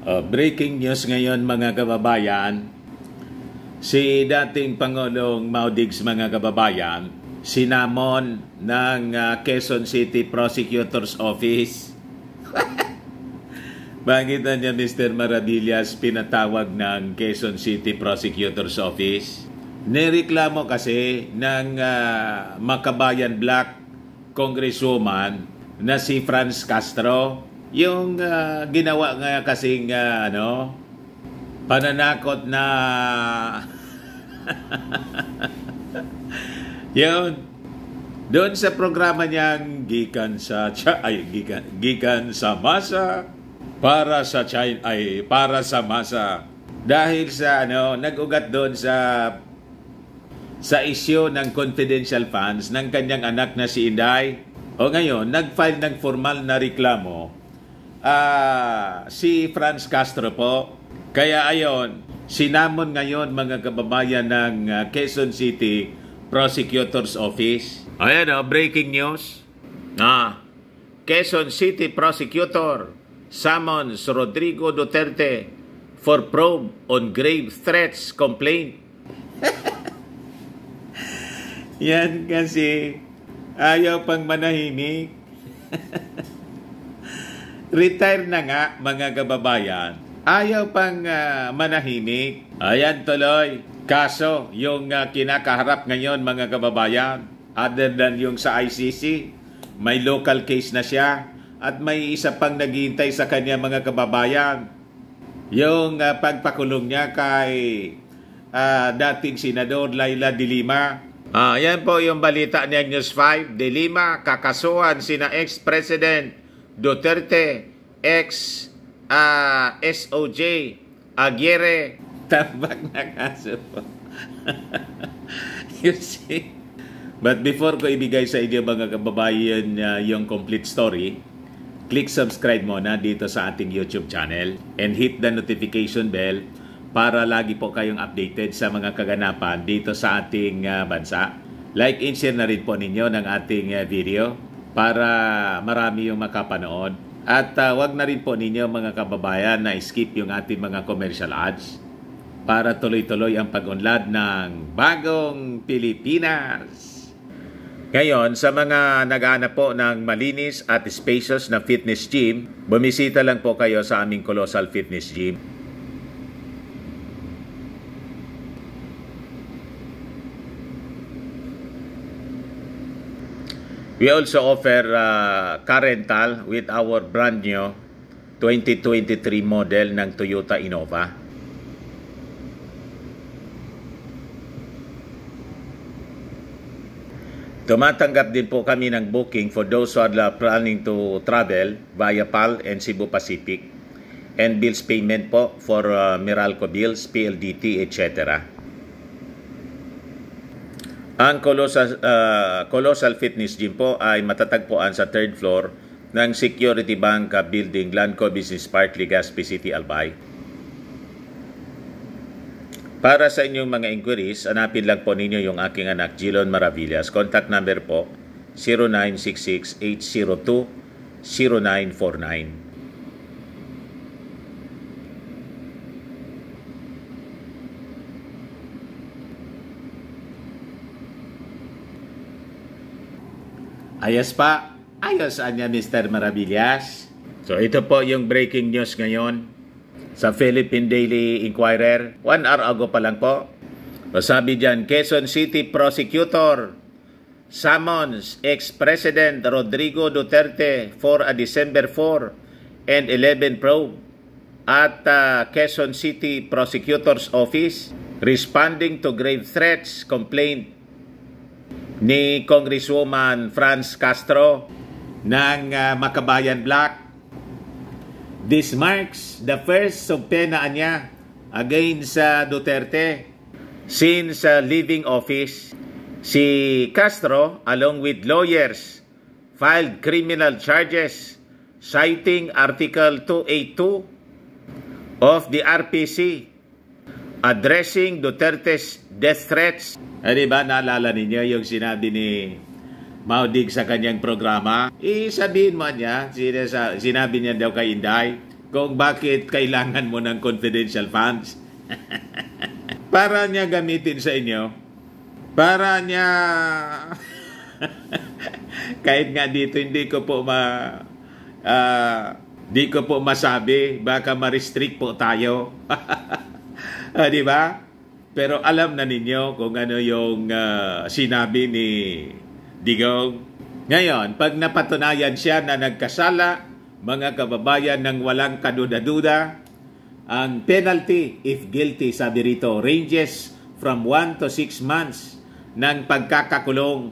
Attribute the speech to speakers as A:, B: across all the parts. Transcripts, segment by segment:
A: Breaking news ngayon mga kababayan, si dating Pangulong Mau Diggs mga kababayan, sinamon ng Quezon City Prosecutor's Office. Bakit niya Mr. Maravillas pinatawag ng Quezon City Prosecutor's Office? Nireklamo kasi ng Makabayan Black Congresswoman na si Franz Castro yung ginawa nga kasing pananakot na yun doon sa programa niyang gikan sa masa para sa China para sa masa dahil sa nag-ugat doon sa issue ng confidential funds ng kanyang anak na si Inday. O ngayon nag-file ng formal na reklamo si Franz Castro po. Kaya ayon, sinamon ngayon mga kababayan ng Quezon City Prosecutor's Office. Ayan breaking news. Quezon City Prosecutor summons Rodrigo Duterte for probe on grave threats complaint. Yan kasi ayaw pang manahimik. Retire na nga mga kababayan. Ayaw pang manahimik. Ayan tuloy. Kaso yung kinakaharap ngayon mga kababayan, other than yung sa ICC, may local case na siya at may isa pang naghihintay sa kanya mga kababayan. Yung pagpakulong niya kay dating Senador Laila De Lima. Yan po yung balita niya News 5. De Lima kakasuhan sina ex-President Duterte, ex-SOJ, Aguirre, tambak na kaso po. You see? But before ko ibigay sa inyo mga kababayan yung complete story, click subscribe muna dito sa ating YouTube channel and hit the notification bell para lagi po kayong updated sa mga kaganapan dito sa ating bansa. Like and share na rin po ninyo ng ating video para marami yung makapanood. At wag na rin po ninyo mga kababayan na skip yung ating mga commercial ads para tuloy-tuloy ang pag-unlad ng bagong Pilipinas. Ngayon, sa mga nag-aanap po ng malinis at spacious na fitness gym, bumisita lang po kayo sa aming Colossal Fitness Gym. We also offer car rental with our brand new 2023 model ng Toyota Innova. Tumatanggap din po kami ng booking for those who are planning to travel via PAL and Cebu Pacific, and bills payment po for Meralco bills, PLDT, etc. Ang Colossal Fitness Gym po ay matatagpuan sa 3rd floor ng Security Bank Building, Lanco Business Park, Legazpi City, Albay. Para sa inyong mga inquiries, hanapin lang po ninyo yung aking anak, Jilon Maravillas. Contact number po 0966-802-0949. Ayos pa. Ayos niya Mr. Maravillas. So ito po yung breaking news ngayon sa Philippine Daily Inquirer. 1 hour ago pa lang po. Sabi dyan, Quezon City Prosecutor summons ex-President Rodrigo Duterte for a December 4 and 11 probe at Quezon City Prosecutor's Office responding to grave threats complaint ni Congresswoman Franz Castro ng Makabayan Black. This marks the first subpoena niya against Duterte since leaving office. Si Castro, along with lawyers, filed criminal charges citing Article 282 of the RPC addressing Duterte's death threats. Diba, naalala ninyo yung sinabi ni Mau Diggs sa kanyang programa? Sabihin mo niya, sinabi niya daw kay Inday, kung bakit kailangan mo ng confidential funds. Para niya gamitin sa inyo. Para niya... Kahit nga dito, hindi ko po masabi. Baka ma-restrict po tayo. Di ba? Pero alam na ninyo kung ano yung sinabi ni Digong. Ngayon, pag napatunayan siya na nagkasala, mga kababayan, ng walang kaduda-duda, ang penalty, if guilty, sabi rito, ranges from 1 to 6 months ng pagkakakulong.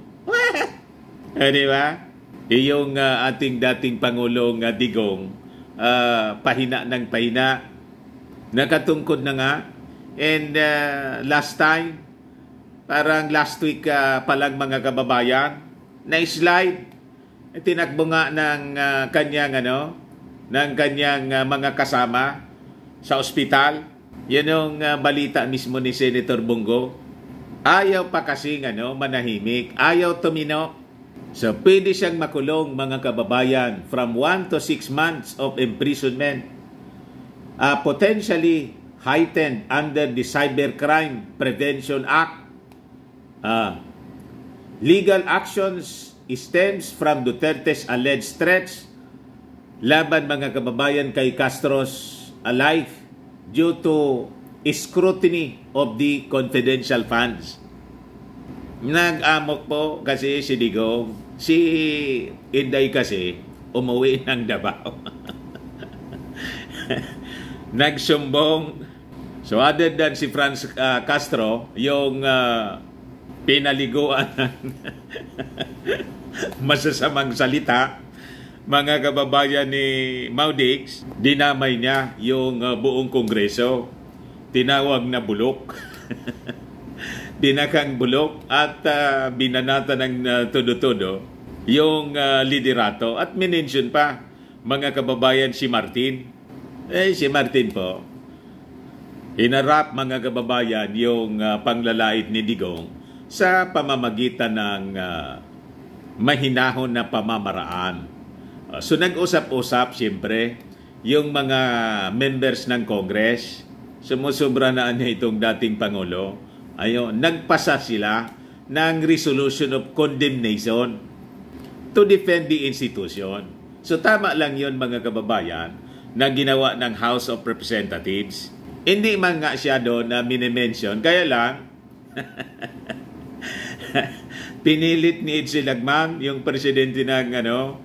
A: Di ba? Yung ating dating Pangulong Digong, pahina ng pahina, nakatungkod na nga. And last time, parang last week pa lang mga kababayan, na-slide, tinakbo nga ng kanyang mga kasama sa ospital. Yan yung balita mismo ni Senator Bongo. Ayaw pa kasing manahimik, ayaw tumino. So pwede siyang makulong mga kababayan from 1 to 6 months of imprisonment. Potentially heightened under the Cybercrime Prevention Act. Legal actions stems from Duterte's alleged threats laban mga kababayan kay Castro's life due to scrutiny of the confidential funds. Nag-amok po kasi si Digong, si Inday kasi umuwi ng Davao. Nagsumbong. So other than si Franz Castro, yung pinaliguan ng masasamang salita, mga kababayan ni Maudix, dinamay niya yung buong Kongreso. Tinawag na bulok. Dinakang bulok at binanata ng todo-todo yung liderato. At minention pa, mga kababayan, si Martin. Si Martin po, hinarap mga kababayan yung panglalait ni Digong sa pamamagitan ng mahinahon na pamamaraan. So nag-usap-usap siyempre yung mga members ng Congress. Sumusubra na niya itong dating Pangulo. Ayun, nagpasa sila ng resolution of condemnation to defend the institution. So tama lang yun mga kababayan na ginawa ng House of Representatives. Hindi man nga siya doon na minimension. Kaya lang, pinilit ni Edsel Lagman, yung presidente ng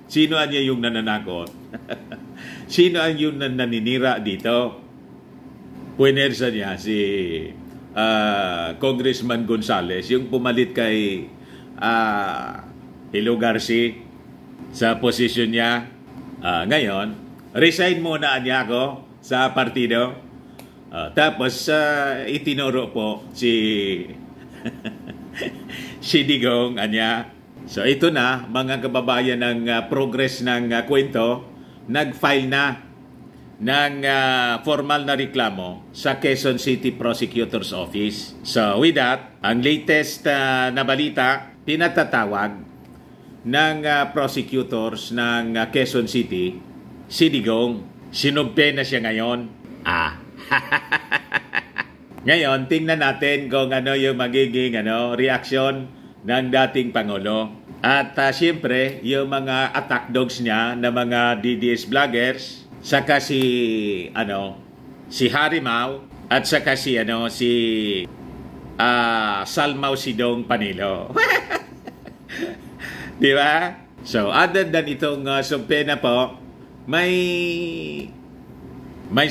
A: sino niya yung nananakot? Sino ang yung naninira dito? Puwersa niya si Congressman Gonzales, yung pumalit kay Hilo Garcia sa posisyon niya. Ngayon, resign muna niya ako sa partido. Tapos itinuro po si Digong anya. So ito na mga kababayan ng progress ng kwento, nag-file na ng formal na reklamo sa Quezon City Prosecutor's Office. So with that, ang latest na balita, pinatatawag ng prosecutors ng Quezon City si Digong. Sinumpe na siya ngayon. Ngayon, tingnan natin kung ano yung magiging reaksyon ng dating Pangulo. At siyempre, yung mga attack dogs niya na mga DDS vloggers, saka si Harimau at saka si Salmao Sidong Panilo. Di ba? So, other than itong sumpe na po, may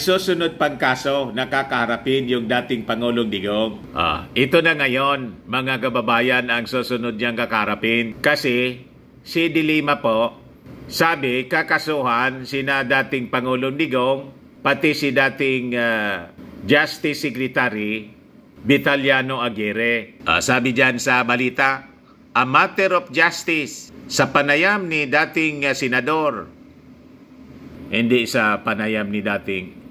A: susunod pang kaso na kakaharapin yung dating Pangulong Digong. Ito na ngayon, mga kababayan, ang susunod niyang kakaharapin. Kasi si Dilima po, sabi, kakasuhan sina dating Pangulong Digong, pati si dating Justice Secretary Vitaliano Aguirre. Sabi dyan sa balita, a matter of justice sa panayam ni dating senador. Hindi sa panayam ni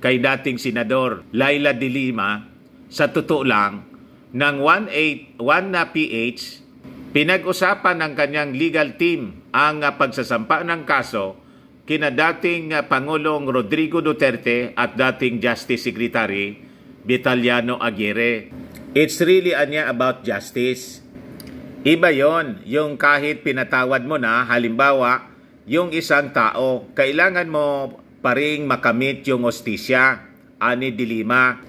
A: kay dating senador Laila de Lima, sa totoo lang, ng 181 na PH, pinag-usapan ng kanyang legal team ang pagsasampa ng kaso kina dating Pangulong Rodrigo Duterte at dating Justice Secretary Vitaliano Aguirre. It's really about justice. Iba yon, yung kahit pinatawad mo na, halimbawa, yung isang tao, kailangan mo pa ring makamit yung hostisya, ani de Lima.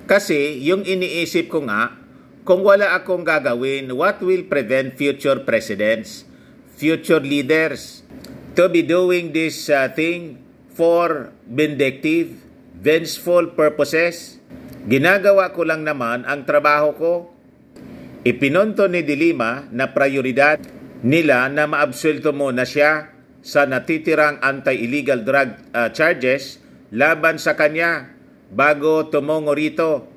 A: Kasi yung iniisip ko nga, kung wala akong gagawin, what will prevent future presidents, future leaders, to be doing this thing for vindictive, vengeful purposes? Ginagawa ko lang naman ang trabaho ko. Ipinonto ni de Lima na prioridad nila na maabsulto muna siya sa natitirang anti-illegal drug charges laban sa kanya bago tumungo rito.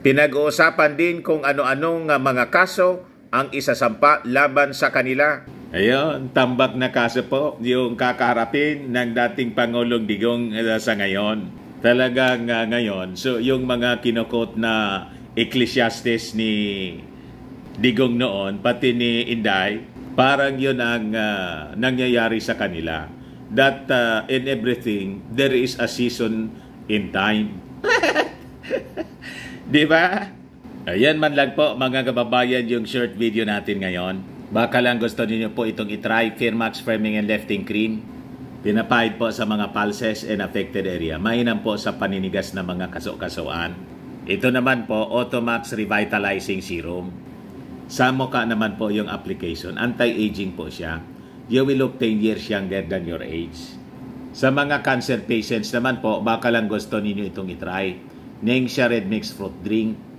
A: Pinag-uusapan din kung ano-anong mga kaso ang isasampa laban sa kanila. Ayun, tambak na kaso po yung kakaharapin ng dating Pangulong Digong sa ngayon. Talagang ngayon, so yung mga kinukot na Ecclesiastes ni Digong noon, pati ni Inday, parang yun ang nangyayari sa kanila. That in everything, there is a season in time. Di ba? Ayan man lang po mga kababayan yung short video natin ngayon. Baka lang gusto niyo po itong itry, Firmax Firming and Lifting Cream. Pinapahid po sa mga pulses and affected area. Mainam po sa paninigas na mga kaso-kasuan. Ito naman po, Automax Revitalizing Serum. Sa mukha naman po yung application. Anti-aging po siya. You will look 10 years younger than your age. Sa mga cancer patients naman po, baka lang gusto niyo itong itry. Nengxia Red Mix Fruit Drink.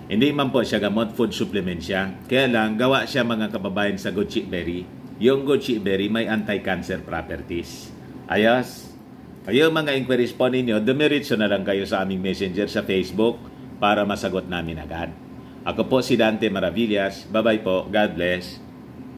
A: Hindi man po siya gamot, food supplement siya. Kaya lang, gawa siya mga kababayan sa goji berry. Yung goji berry may anti-cancer properties. Ayos. Ayun mga inquiries po ninyo, dumiritso na lang kayo sa aming messenger sa Facebook para masagot namin agad. Ako po si Dante Maravillas. Bye-bye po. God bless.